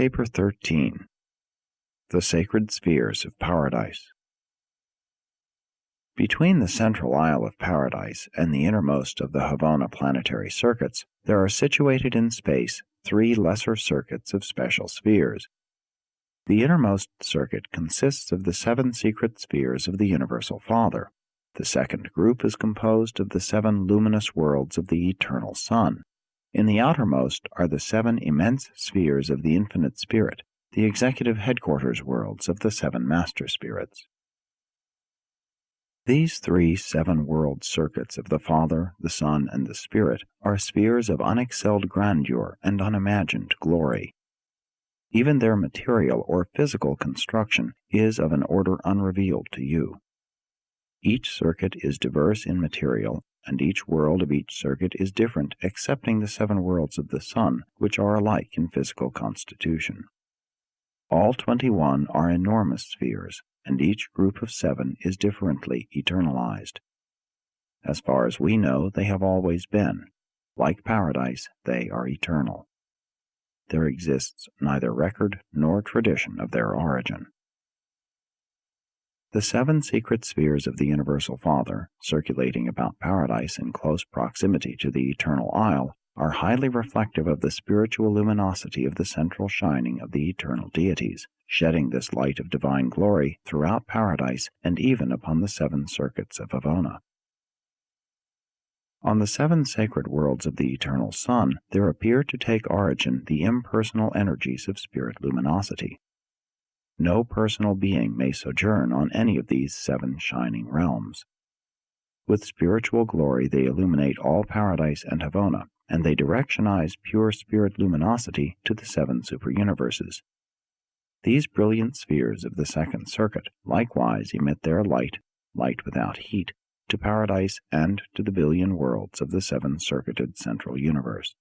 Paper 13. The Sacred Spheres of Paradise. Between the central Isle of Paradise and the innermost of the Havona planetary circuits, there are situated in space 3 lesser circuits of special spheres. The innermost circuit consists of the 7 secret spheres of the Universal Father. The second group is composed of the 7 luminous worlds of the Eternal Sun. In the outermost are the 7 immense spheres of the Infinite Spirit, the executive headquarters worlds of the 7 Master Spirits. These 3 7-world circuits of the Father, the Son, and the Spirit are spheres of unexcelled grandeur and unimagined glory. Even their material or physical construction is of an order unrevealed to you. Each circuit is diverse in material, and each world of each circuit is different excepting the 7 worlds of the Sun, which are alike in physical constitution. All 21 are enormous spheres, and each group of 7 is differently eternalized. As far as we know, they have always been. Like Paradise, they are eternal. There exists neither record nor tradition of their origin. The 7 secret spheres of the Universal Father, circulating about Paradise in close proximity to the Eternal Isle, are highly reflective of the spiritual luminosity of the central shining of the eternal deities, shedding this light of divine glory throughout Paradise and even upon the 7 circuits of Havona. On the 7 sacred worlds of the Eternal Sun, there appear to take origin the impersonal energies of spirit luminosity. No personal being may sojourn on any of these 7 shining realms. With spiritual glory they illuminate all Paradise and Havona, and they directionize pure spirit luminosity to the 7 superuniverses. These brilliant spheres of the second circuit likewise emit their light without heat, to Paradise and to the billion worlds of the 7-circuited central universe.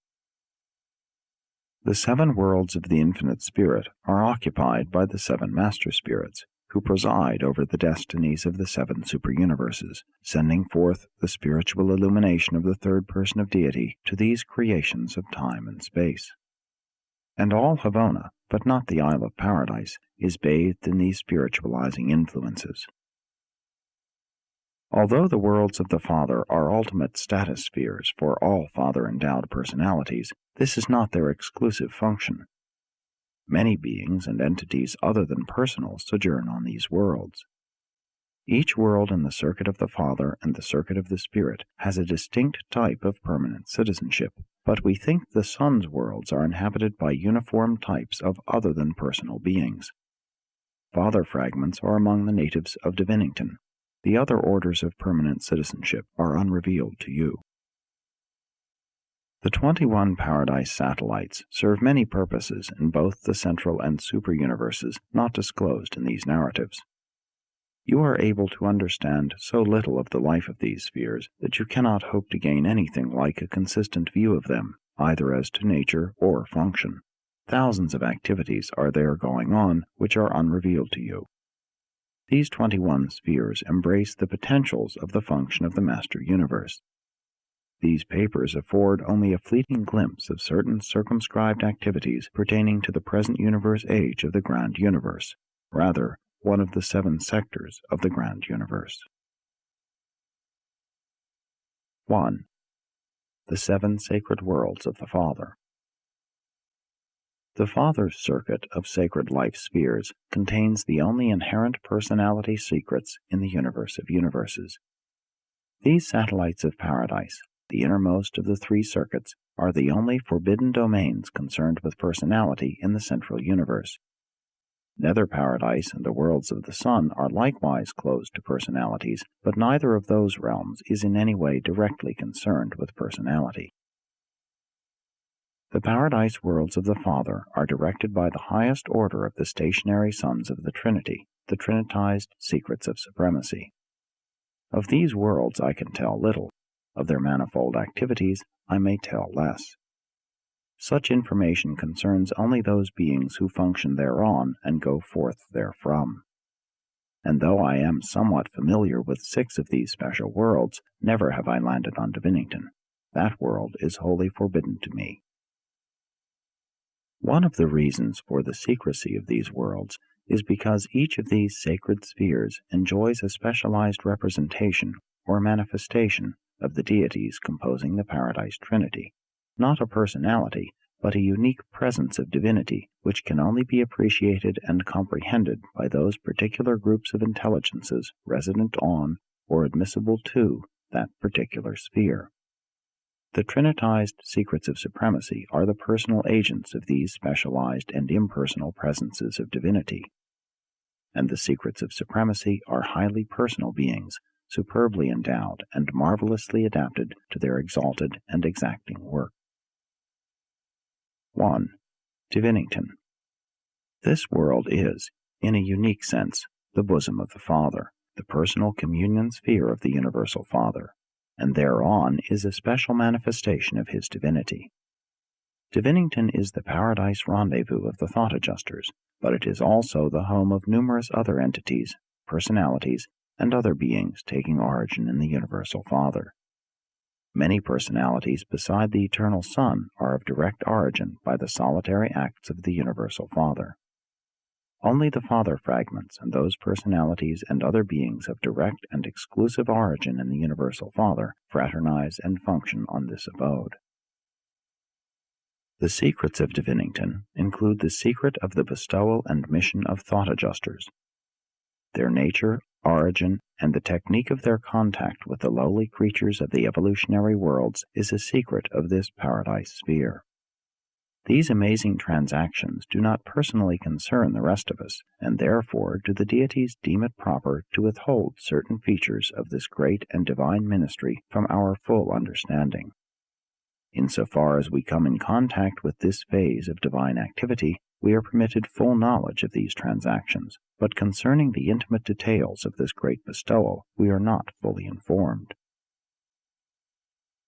The 7 worlds of the Infinite Spirit are occupied by the 7 Master Spirits, who preside over the destinies of the 7 superuniverses, sending forth the spiritual illumination of the third person of deity to these creations of time and space. And all Havona, but not the Isle of Paradise, is bathed in these spiritualizing influences. Although the worlds of the Father are ultimate status spheres for all Father-endowed personalities, this is not their exclusive function. Many beings and entities other than personal sojourn on these worlds. Each world in the circuit of the Father and the circuit of the Spirit has a distinct type of permanent citizenship, but we think the Sun's worlds are inhabited by uniform types of other than personal beings. Father fragments are among the natives of Divinington. The other orders of permanent citizenship are unrevealed to you. The 21 Paradise satellites serve many purposes in both the central and superuniverses not disclosed in these narratives. You are able to understand so little of the life of these spheres that you cannot hope to gain anything like a consistent view of them, either as to nature or function. Thousands of activities are there going on which are unrevealed to you. These 21 spheres embrace the potentials of the function of the Master Universe. These papers afford only a fleeting glimpse of certain circumscribed activities pertaining to the present universe age of the Grand Universe, rather one of the 7 sectors of the Grand Universe. 1. The 7 sacred worlds of the Father. The Father's circuit of sacred life spheres contains the only inherent personality secrets in the universe of universes. These satellites of Paradise, the innermost of the 3 circuits, are the only forbidden domains concerned with personality in the central universe. Nether Paradise and the worlds of the Sun are likewise closed to personalities, but neither of those realms is in any way directly concerned with personality. The Paradise worlds of the Father are directed by the highest order of the stationary sons of the Trinity, the Trinitized secrets of supremacy. Of these worlds I can tell little. Of their manifold activities I may tell less. Such information concerns only those beings who function thereon and go forth therefrom. And though I am somewhat familiar with 6 of these special worlds, never have I landed on Divinington. That world is wholly forbidden to me. One of the reasons for the secrecy of these worlds is because each of these sacred spheres enjoys a specialized representation or manifestation of the deities composing the Paradise Trinity, not a personality, but a unique presence of divinity which can only be appreciated and comprehended by those particular groups of intelligences resident on or admissible to that particular sphere. The trinitized secrets of supremacy are the personal agents of these specialized and impersonal presences of divinity, and the secrets of supremacy are highly personal beings, superbly endowed and marvelously adapted to their exalted and exacting work. 1. Divinington. This world is, in a unique sense, the bosom of the Father, the personal communion sphere of the Universal Father, and thereon is a special manifestation of his divinity. Divinington is the paradise rendezvous of the thought adjusters, but it is also the home of numerous other entities, personalities, and other beings taking origin in the Universal Father. Many personalities beside the Eternal Son are of direct origin by the solitary acts of the Universal Father. Only the Father fragments and those personalities and other beings of direct and exclusive origin in the Universal Father fraternize and function on this abode. The secrets of Divinington include the secret of the bestowal and mission of thought adjusters. Their nature, origin, and the technique of their contact with the lowly creatures of the evolutionary worlds is a secret of this paradise sphere. These amazing transactions do not personally concern the rest of us, and therefore do the deities deem it proper to withhold certain features of this great and divine ministry from our full understanding. Insofar as we come in contact with this phase of divine activity, we are permitted full knowledge of these transactions, but concerning the intimate details of this great bestowal, we are not fully informed.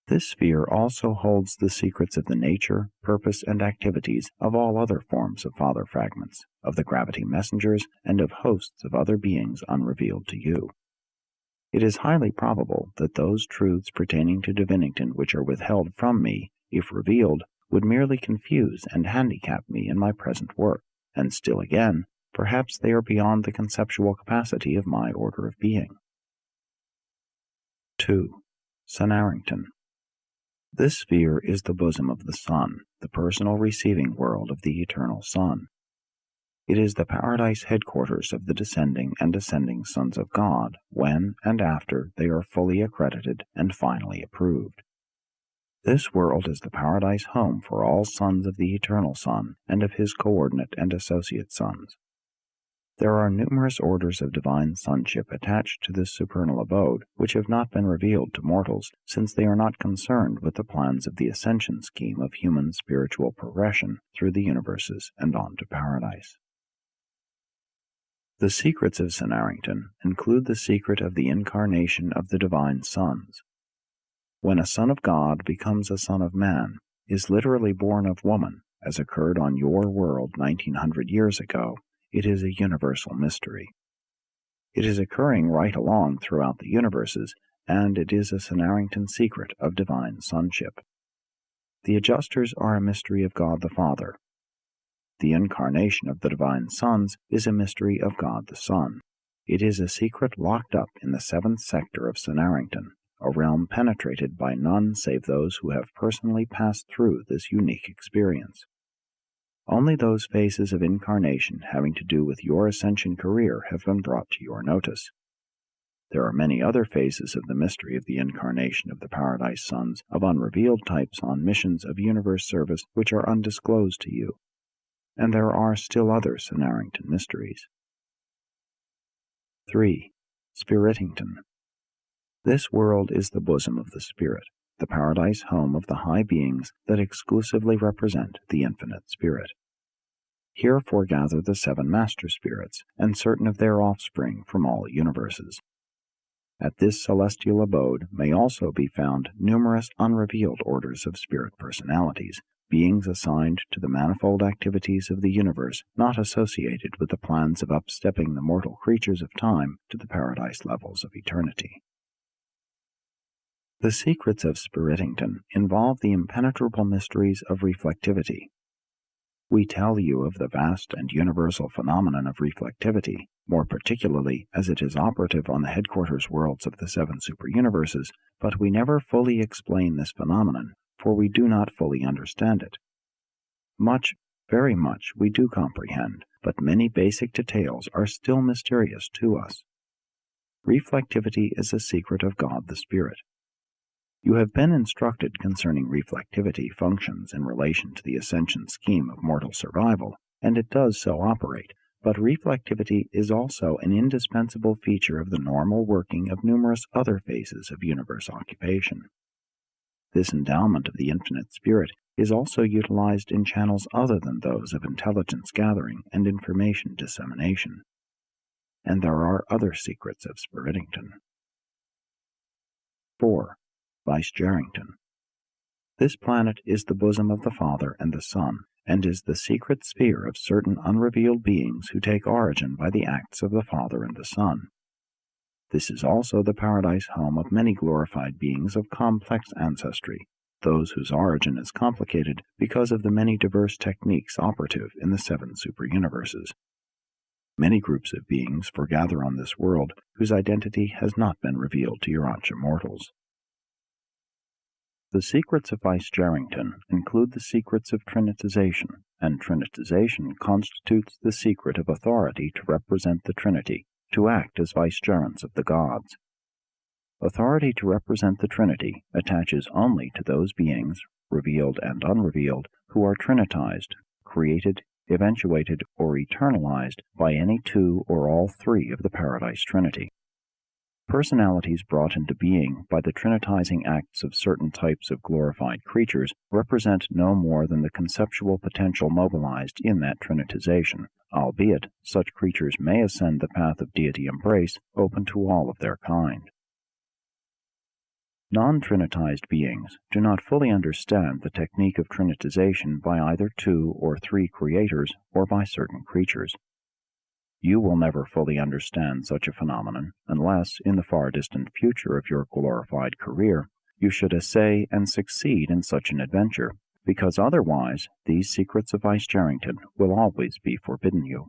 This sphere also holds the secrets of the nature, purpose, and activities of all other forms of Father fragments, of the gravity messengers, and of hosts of other beings unrevealed to you. It is highly probable that those truths pertaining to Divinington which are withheld from me, if revealed, would merely confuse and handicap me in my present work, and still again, perhaps they are beyond the conceptual capacity of my order of being. 2. Sonarrington. This sphere is the bosom of the Son, the personal receiving world of the Eternal Son. It is the paradise headquarters of the descending and ascending sons of God, when and after they are fully accredited and finally approved. This world is the paradise home for all sons of the Eternal Son and of his coordinate and associate sons. There are numerous orders of divine sonship attached to this supernal abode, which have not been revealed to mortals, since they are not concerned with the plans of the ascension scheme of human spiritual progression through the universes and on to paradise. The secrets of Sonarrington include the secret of the incarnation of the divine sons. When a son of God becomes a son of man, is literally born of woman, as occurred on your world 1900 years ago, it is a universal mystery. It is occurring right along throughout the universes, and it is a Sonarrington secret of divine sonship. The adjusters are a mystery of God the Father. The incarnation of the divine sons is a mystery of God the Son. It is a secret locked up in the seventh sector of Sonarrington, a realm penetrated by none save those who have personally passed through this unique experience. Only those phases of incarnation having to do with your ascension career have been brought to your notice. There are many other phases of the mystery of the incarnation of the Paradise Sons of unrevealed types on missions of universe service which are undisclosed to you, and there are still other Sonarrington mysteries. 3. Spiritington. This world is the bosom of the Spirit, the paradise home of the high beings that exclusively represent the infinite Spirit. Here foregather the seven master spirits, and certain of their offspring from all universes. At this celestial abode may also be found numerous unrevealed orders of spirit personalities, beings assigned to the manifold activities of the universe not associated with the plans of upstepping the mortal creatures of time to the paradise levels of eternity. The secrets of Spiritington involve the impenetrable mysteries of reflectivity. We tell you of the vast and universal phenomenon of reflectivity, more particularly as it is operative on the headquarters worlds of the 7 superuniverses, but we never fully explain this phenomenon, for we do not fully understand it. Much, very much, we do comprehend, but many basic details are still mysterious to us. Reflectivity is a secret of God the Spirit. You have been instructed concerning reflectivity functions in relation to the ascension scheme of mortal survival, and it does so operate, but reflectivity is also an indispensable feature of the normal working of numerous other phases of universe occupation. This endowment of the infinite spirit is also utilized in channels other than those of intelligence gathering and information dissemination. And there are other secrets of Spiritington. 4. Vicegerrington. This planet is the bosom of the Father and the Son, and is the secret sphere of certain unrevealed beings who take origin by the acts of the Father and the Son. This is also the paradise home of many glorified beings of complex ancestry, those whose origin is complicated because of the many diverse techniques operative in the 7 superuniverses. Many groups of beings foregather on this world whose identity has not been revealed to Urantia mortals. The secrets of Vicegerrington include the secrets of Trinitization, and Trinitization constitutes the secret of authority to represent the Trinity, to act as vicegerents of the gods. Authority to represent the Trinity attaches only to those beings, revealed and unrevealed, who are trinitized, created, eventuated, or eternalized by any 2 or all 3 of the Paradise Trinity. Personalities brought into being by the trinitizing acts of certain types of glorified creatures represent no more than the conceptual potential mobilized in that trinitization, albeit such creatures may ascend the path of deity embrace open to all of their kind. Non-trinitized beings do not fully understand the technique of trinitization by either 2 or 3 creators or by certain creatures. You will never fully understand such a phenomenon unless, in the far distant future of your glorified career, you should essay and succeed in such an adventure, because otherwise these secrets of Vicegerrington will always be forbidden you.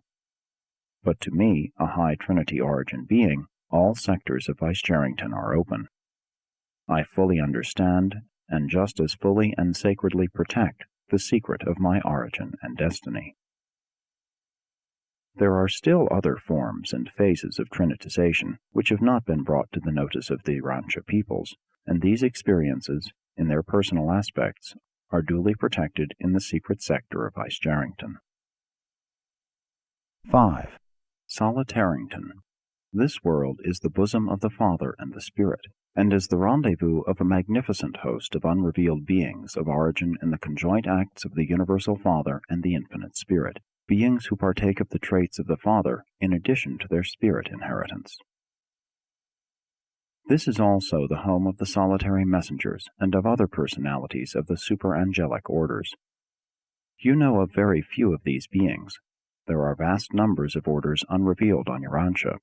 But to me, a high Trinity origin being, all sectors of Vicegerrington are open. I fully understand, and just as fully and sacredly protect, the secret of my origin and destiny. There are still other forms and phases of trinitization which have not been brought to the notice of the Urantia peoples, and these experiences, in their personal aspects, are duly protected in the secret sector of Vicegerrington. 5. Solitarington. This world is the bosom of the Father and the Spirit, and is the rendezvous of a magnificent host of unrevealed beings of origin in the conjoint acts of the Universal Father and the Infinite Spirit, beings who partake of the traits of the Father in addition to their spirit inheritance. This is also the home of the solitary messengers and of other personalities of the superangelic orders. You know of very few of these beings. There are vast numbers of orders unrevealed on Urantia.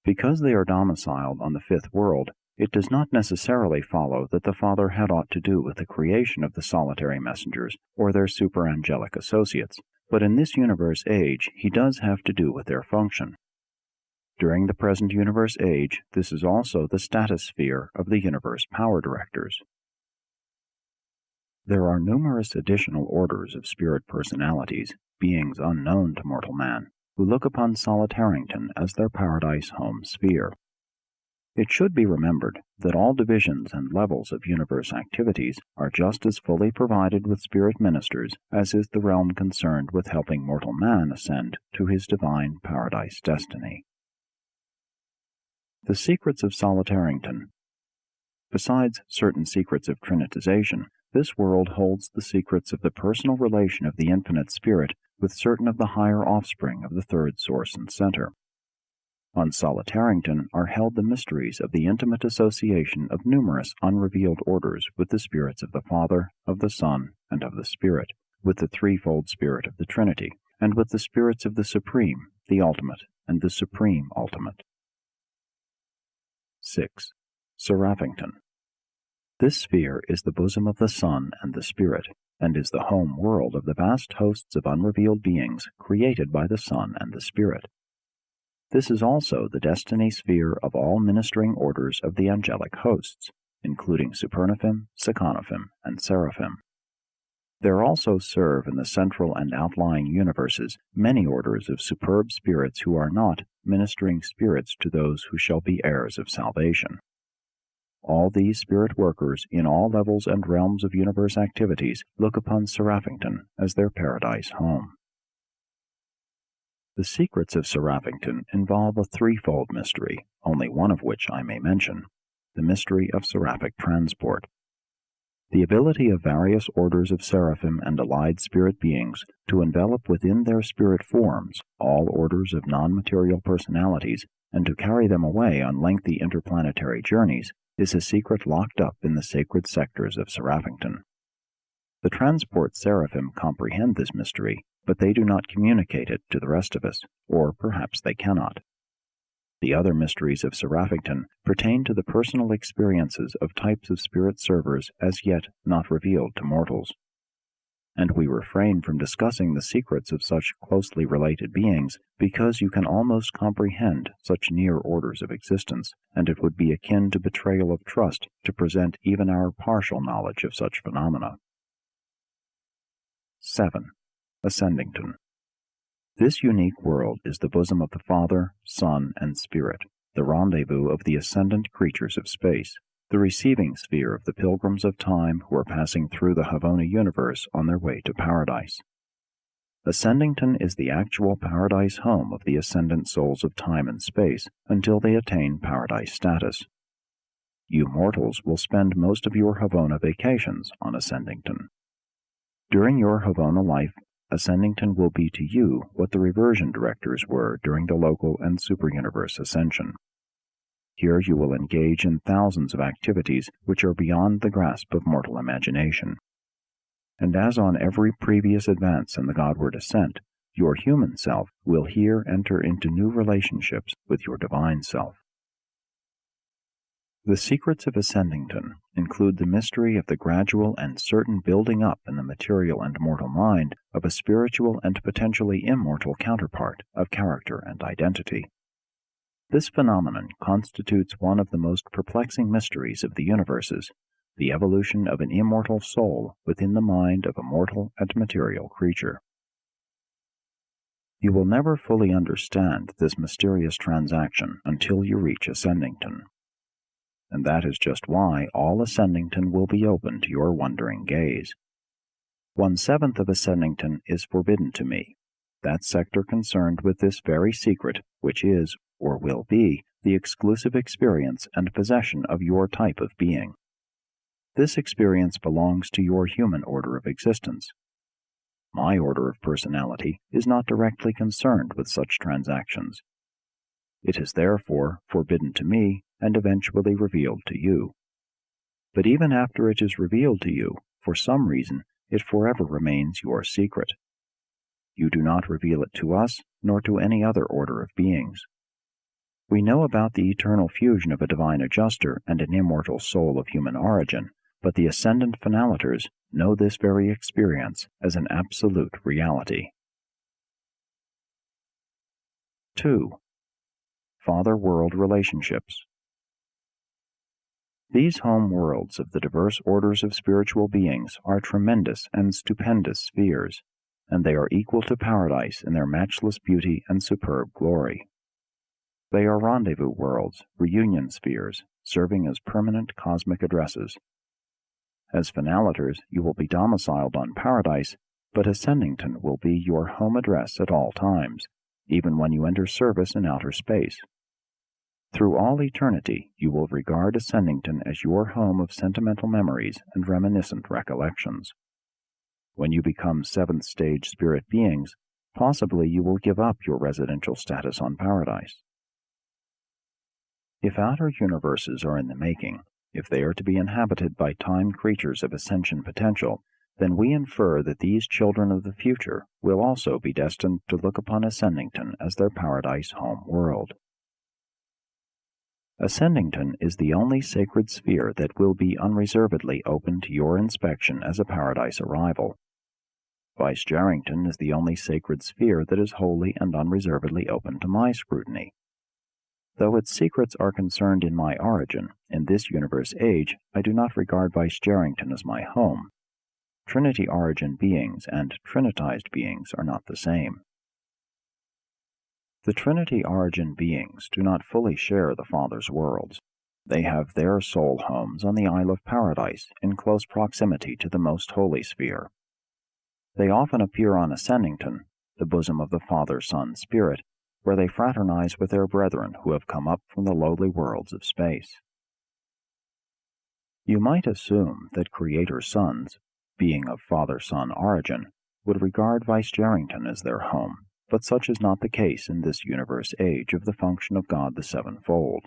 Because they are domiciled on the 5th world, it does not necessarily follow that the Father had aught to do with the creation of the solitary messengers or their superangelic associates, but in this universe age he does have to do with their function. During the present universe age, this is also the status sphere of the universe power directors. There are numerous additional orders of spirit personalities, beings unknown to mortal man, who look upon Solitarington as their paradise home sphere. It should be remembered that all divisions and levels of universe activities are just as fully provided with spirit ministers as is the realm concerned with helping mortal man ascend to his divine paradise destiny. The secrets of Solitarington. Besides certain secrets of trinitization, this world holds the secrets of the personal relation of the infinite spirit with certain of the higher offspring of the 3rd source and center. On Solitarington are held the mysteries of the intimate association of numerous unrevealed orders with the spirits of the Father, of the Son, and of the Spirit, with the threefold spirit of the Trinity, and with the spirits of the Supreme, the Ultimate, and the Supreme Ultimate. 6. Seraphington. This sphere is the bosom of the Son and the Spirit, and is the home world of the vast hosts of unrevealed beings created by the Son and the Spirit. This is also the destiny sphere of all ministering orders of the angelic hosts, including Supernaphim, Sekanophim, and Seraphim. There also serve in the central and outlying universes many orders of superb spirits who are not ministering spirits to those who shall be heirs of salvation. All these spirit workers in all levels and realms of universe activities look upon Seraphington as their paradise home. The secrets of Seraphington involve a threefold mystery, only one of which I may mention, the mystery of seraphic transport. The ability of various orders of seraphim and allied spirit beings to envelop within their spirit forms all orders of non-material personalities and to carry them away on lengthy interplanetary journeys is a secret locked up in the sacred sectors of Seraphington. The transport seraphim comprehend this mystery, but they do not communicate it to the rest of us, or perhaps they cannot. The other mysteries of Seraphington pertain to the personal experiences of types of spirit servers as yet not revealed to mortals. And we refrain from discussing the secrets of such closely related beings because you can almost comprehend such near orders of existence, and it would be akin to betrayal of trust to present even our partial knowledge of such phenomena. 7. Ascendington. This unique world is the bosom of the Father, Son, and Spirit, the rendezvous of the ascendant creatures of space, the receiving sphere of the pilgrims of time who are passing through the Havona universe on their way to paradise. Ascendington is the actual paradise home of the ascendant souls of time and space until they attain paradise status. You mortals will spend most of your Havona vacations on Ascendington. During your Havona life, Ascendington will be to you what the reversion directors were during the local and superuniverse ascension. Here you will engage in thousands of activities which are beyond the grasp of mortal imagination. And as on every previous advance in the Godward ascent, your human self will here enter into new relationships with your divine self. The secrets of Ascendington include the mystery of the gradual and certain building up in the material and mortal mind of a spiritual and potentially immortal counterpart of character and identity. This phenomenon constitutes one of the most perplexing mysteries of the universes, the evolution of an immortal soul within the mind of a mortal and material creature. You will never fully understand this mysterious transaction until you reach Ascendington. And that is just why all Ascendington will be open to your wondering gaze. 1/7 of Ascendington is forbidden to me, that sector concerned with this very secret, which is, or will be, the exclusive experience and possession of your type of being. This experience belongs to your human order of existence. My order of personality is not directly concerned with such transactions. It is therefore forbidden to me and eventually revealed to you. But even after it is revealed to you, for some reason, it forever remains your secret. You do not reveal it to us, nor to any other order of beings. We know about the eternal fusion of a divine adjuster and an immortal soul of human origin, but the ascendant finaliters know this very experience as an absolute reality. 2. Father-world relationships. These home worlds of the diverse orders of spiritual beings are tremendous and stupendous spheres, and they are equal to paradise in their matchless beauty and superb glory. They are rendezvous worlds, reunion spheres, serving as permanent cosmic addresses. As finaliters, you will be domiciled on paradise, but Ascendington will be your home address at all times, even when you enter service in outer space. Through all eternity, you will regard Ascendington as your home of sentimental memories and reminiscent recollections. When you become seventh-stage spirit beings, possibly you will give up your residential status on paradise. If outer universes are in the making, if they are to be inhabited by time creatures of ascension potential, then we infer that these children of the future will also be destined to look upon Ascendington as their paradise home world. Ascendington is the only sacred sphere that will be unreservedly open to your inspection as a paradise arrival. Vicegerrington is the only sacred sphere that is wholly and unreservedly open to my scrutiny. Though its secrets are concerned in my origin, in this universe age, I do not regard Vicegerrington as my home. Trinity origin beings and Trinitized beings are not the same. The Trinity origin beings do not fully share the Father's worlds. They have their soul homes on the Isle of Paradise, in close proximity to the most holy sphere. They often appear on Ascendington, the bosom of the Father, Son, Spirit, where they fraternize with their brethren who have come up from the lowly worlds of space. You might assume that Creator sons, being of Father-Son origin, would regard Vicegerrington as their home, but such is not the case in this universe age of the function of God the Sevenfold.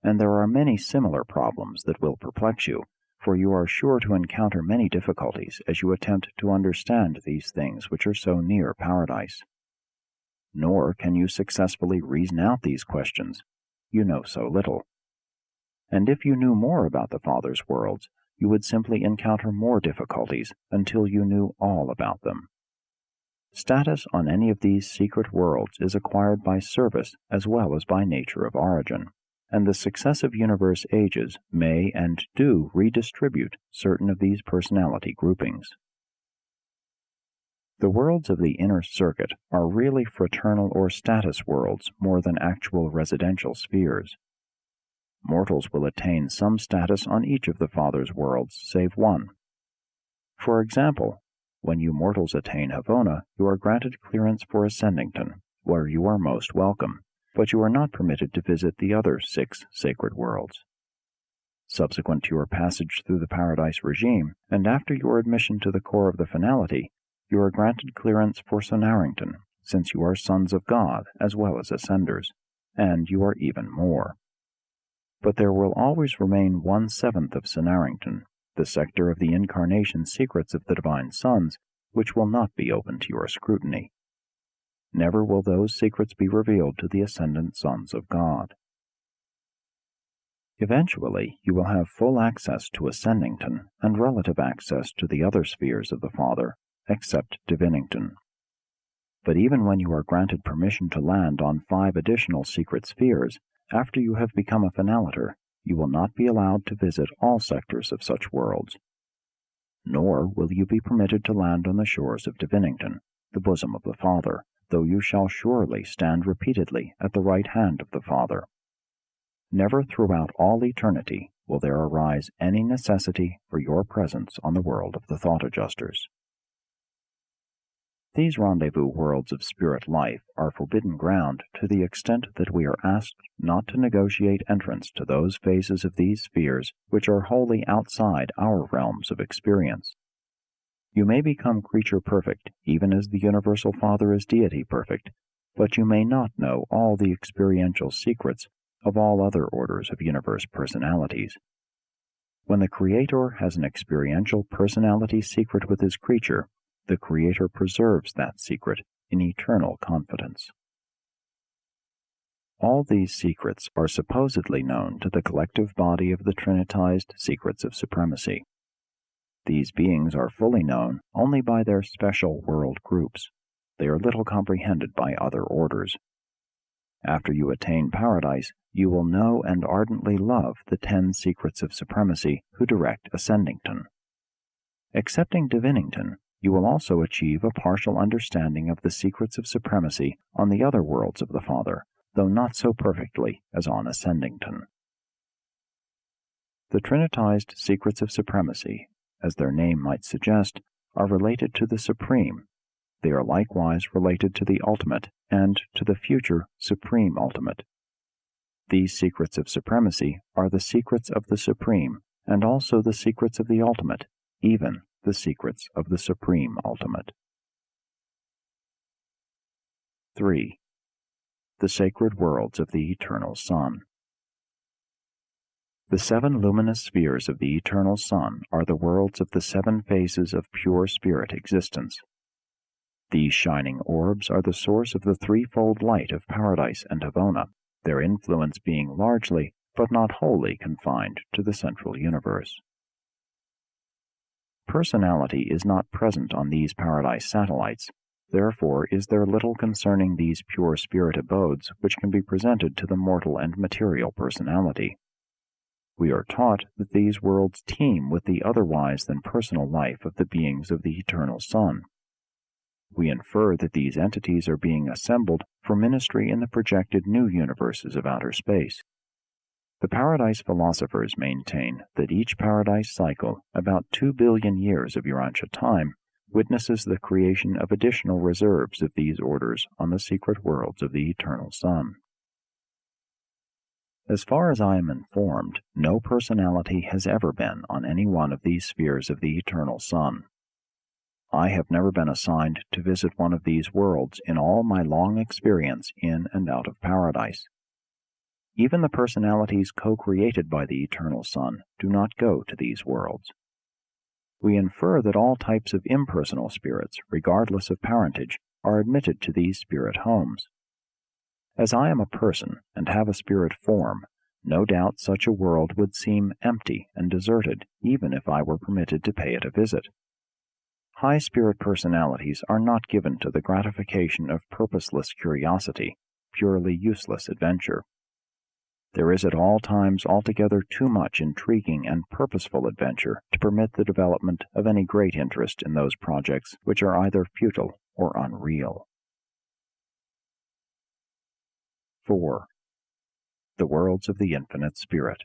And there are many similar problems that will perplex you, for you are sure to encounter many difficulties as you attempt to understand these things which are so near paradise. Nor can you successfully reason out these questions. You know so little. And if you knew more about the Father's worlds, you would simply encounter more difficulties until you knew all about them. Status on any of these secret worlds is acquired by service as well as by nature of origin, and the successive universe ages may and do redistribute certain of these personality groupings. The worlds of the inner circuit are really fraternal or status worlds more than actual residential spheres. Mortals will attain some status on each of the Father's worlds save one. For example, when you mortals attain Havona, you are granted clearance for Ascendington, where you are most welcome, but you are not permitted to visit the other 6 sacred worlds. Subsequent to your passage through the Paradise regime, and after your admission to the core of the finality, you are granted clearance for Sonarrington, since you are sons of God as well as ascenders, and you are even more. But there will always remain 1/7 of Sonarrington, the sector of the incarnation secrets of the Divine Sons, which will not be open to your scrutiny. Never will those secrets be revealed to the ascendant sons of God. Eventually, you will have full access to Ascendington and relative access to the other spheres of the Father, except Divinington. But even when you are granted permission to land on 5 additional secret spheres, after you have become a finaliter, you will not be allowed to visit all sectors of such worlds. Nor will you be permitted to land on the shores of Divinington, the bosom of the Father, though you shall surely stand repeatedly at the right hand of the Father. Never throughout all eternity will there arise any necessity for your presence on the world of the Thought Adjusters. These rendezvous worlds of spirit life are forbidden ground to the extent that we are asked not to negotiate entrance to those phases of these spheres which are wholly outside our realms of experience. You may become creature perfect, even as the Universal Father is deity perfect, but you may not know all the experiential secrets of all other orders of universe personalities. When the Creator has an experiential personality secret with his creature, the Creator preserves that secret in eternal confidence. All these secrets are supposedly known to the collective body of the Trinitized Secrets of Supremacy. These beings are fully known only by their special world groups. They are little comprehended by other orders. After you attain paradise, you will know and ardently love the 10 Secrets of Supremacy who direct Ascendington. Accepting Divinington, you will also achieve a partial understanding of the secrets of supremacy on the other worlds of the Father, though not so perfectly as on Ascendington. The Trinitized Secrets of Supremacy, as their name might suggest, are related to the Supreme. They are likewise related to the Ultimate and to the future Supreme Ultimate. These Secrets of Supremacy are the secrets of the Supreme, and also the secrets of the Ultimate, even the secrets of the Supreme Ultimate. 3. The Sacred Worlds of the Eternal Sun. The 7 luminous spheres of the Eternal Sun are the worlds of the 7 phases of pure spirit existence. These shining orbs are the source of the threefold light of Paradise and Havona, their influence being largely, but not wholly, confined to the central universe. Personality is not present on these paradise satellites, therefore is there little concerning these pure spirit abodes which can be presented to the mortal and material personality. We are taught that these worlds teem with the otherwise than personal life of the beings of the eternal Sun. We infer that these entities are being assembled for ministry in the projected new universes of outer space. The paradise philosophers maintain that each paradise cycle, about 2 billion years of Urantia time, witnesses the creation of additional reserves of these orders on the secret worlds of the eternal Sun. As far as I am informed, no personality has ever been on any one of these spheres of the eternal Sun. I have never been assigned to visit one of these worlds in all my long experience in and out of paradise. Even the personalities co-created by the eternal Sun do not go to these worlds. We infer that all types of impersonal spirits, regardless of parentage, are admitted to these spirit homes. As I am a person and have a spirit form, no doubt such a world would seem empty and deserted even if I were permitted to pay it a visit. High spirit personalities are not given to the gratification of purposeless curiosity, purely useless adventure. There is at all times altogether too much intriguing and purposeful adventure to permit the development of any great interest in those projects which are either futile or unreal. 4. The worlds of the infinite spirit.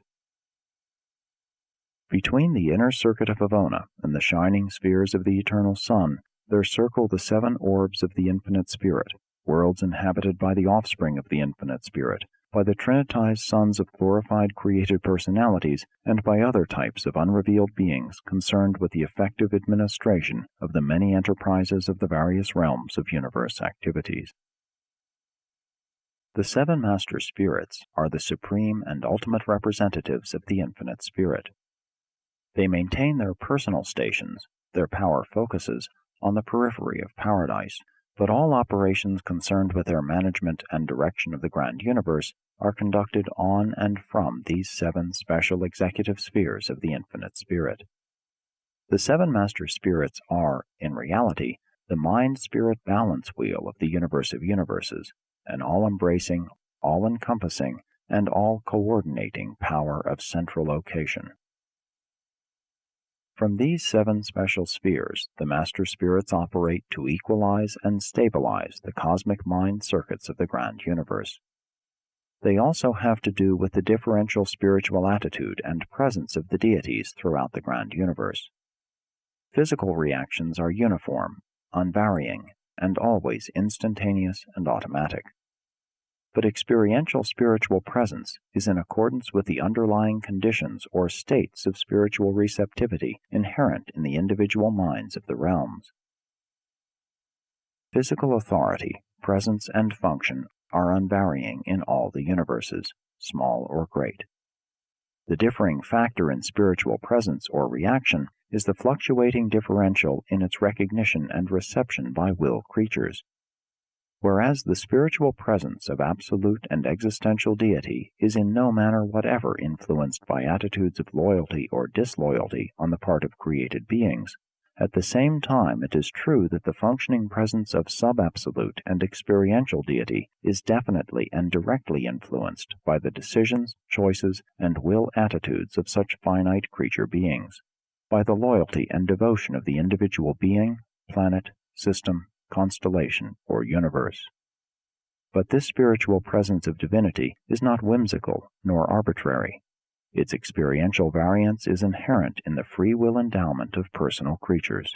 Between the inner circuit of Avona and the shining spheres of the eternal Sun, there circle the 7 orbs of the infinite spirit, worlds inhabited by the offspring of the infinite spirit, by the trinitized sons of glorified created personalities, and by other types of unrevealed beings concerned with the effective administration of the many enterprises of the various realms of universe activities. The 7 master spirits are the supreme and ultimate representatives of the infinite spirit. They maintain their personal stations, their power focuses, on the periphery of paradise, but all operations concerned with their management and direction of the grand universe are conducted on and from these 7 special executive spheres of the infinite spirit. The 7 master spirits are, in reality, the mind-spirit balance wheel of the universe of universes, an all-embracing, all-encompassing, and all-coordinating power of central location. From these 7 special spheres, the master spirits operate to equalize and stabilize the cosmic mind circuits of the grand universe. They also have to do with the differential spiritual attitude and presence of the deities throughout the grand universe. Physical reactions are uniform, unvarying, and always instantaneous and automatic. But experiential spiritual presence is in accordance with the underlying conditions or states of spiritual receptivity inherent in the individual minds of the realms. Physical authority, presence, and function are unvarying in all the universes, small or great. The differing factor in spiritual presence or reaction is the fluctuating differential in its recognition and reception by will creatures. Whereas the spiritual presence of absolute and existential deity is in no manner whatever influenced by attitudes of loyalty or disloyalty on the part of created beings, at the same time it is true that the functioning presence of sub-absolute and experiential deity is definitely and directly influenced by the decisions, choices, and will attitudes of such finite creature beings, by the loyalty and devotion of the individual being, planet, system, constellation, or universe. But this spiritual presence of divinity is not whimsical nor arbitrary. Its experiential variance is inherent in the free will endowment of personal creatures.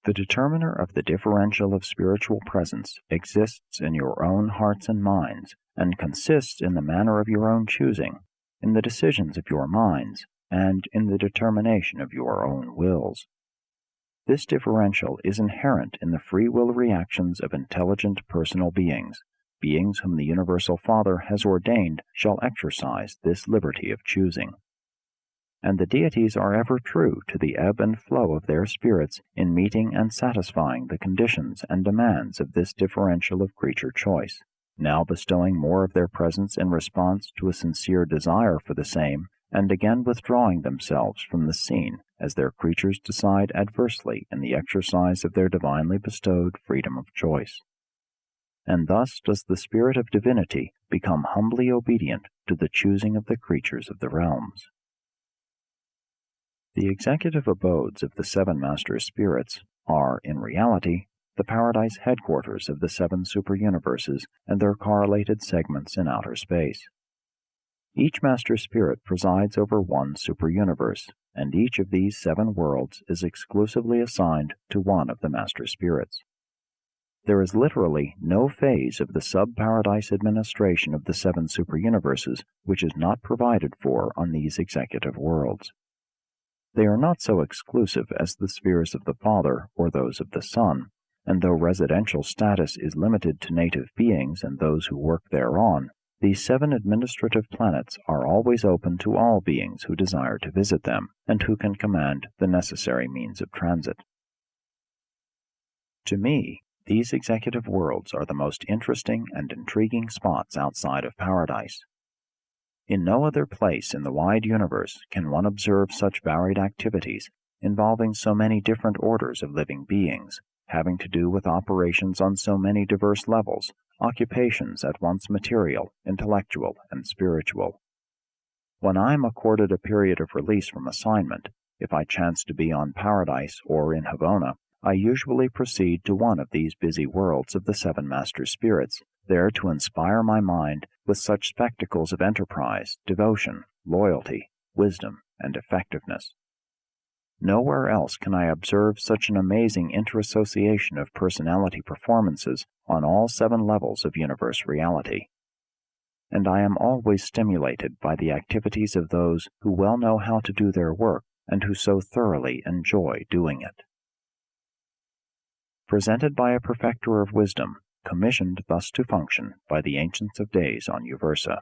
The determiner of the differential of spiritual presence exists in your own hearts and minds, and consists in the manner of your own choosing, in the decisions of your minds, and in the determination of your own wills. This differential is inherent in the free will reactions of intelligent personal beings, beings whom the Universal Father has ordained shall exercise this liberty of choosing. And the deities are ever true to the ebb and flow of their spirits in meeting and satisfying the conditions and demands of this differential of creature choice, now bestowing more of their presence in response to a sincere desire for the same, and again withdrawing themselves from the scene as their creatures decide adversely in the exercise of their divinely bestowed freedom of choice. And thus does the spirit of divinity become humbly obedient to the choosing of the creatures of the realms. The executive abodes of the seven master spirits are, in reality, the paradise headquarters of the seven superuniverses and their correlated segments in outer space. Each master spirit presides over one superuniverse, and each of these seven worlds is exclusively assigned to one of the master spirits. There is literally no phase of the sub-paradise administration of the seven superuniverses which is not provided for on these executive worlds. They are not so exclusive as the spheres of the Father or those of the Son, and though residential status is limited to native beings and those who work thereon, these seven administrative planets are always open to all beings who desire to visit them and who can command the necessary means of transit. To me, these executive worlds are the most interesting and intriguing spots outside of paradise. In no other place in the wide universe can one observe such varied activities involving so many different orders of living beings, having to do with operations on so many diverse levels, occupations at once material, intellectual, and spiritual. When I am accorded a period of release from assignment, if I chance to be on Paradise or in Havona, I usually proceed to one of these busy worlds of the seven master spirits, there to inspire my mind with such spectacles of enterprise, devotion, loyalty, wisdom, and effectiveness. Nowhere else can I observe such an amazing interassociation of personality performances on all seven levels of universe reality. And I am always stimulated by the activities of those who well know how to do their work and who so thoroughly enjoy doing it. Presented by a perfecter of wisdom, commissioned thus to function by the Ancients of Days on Uversa.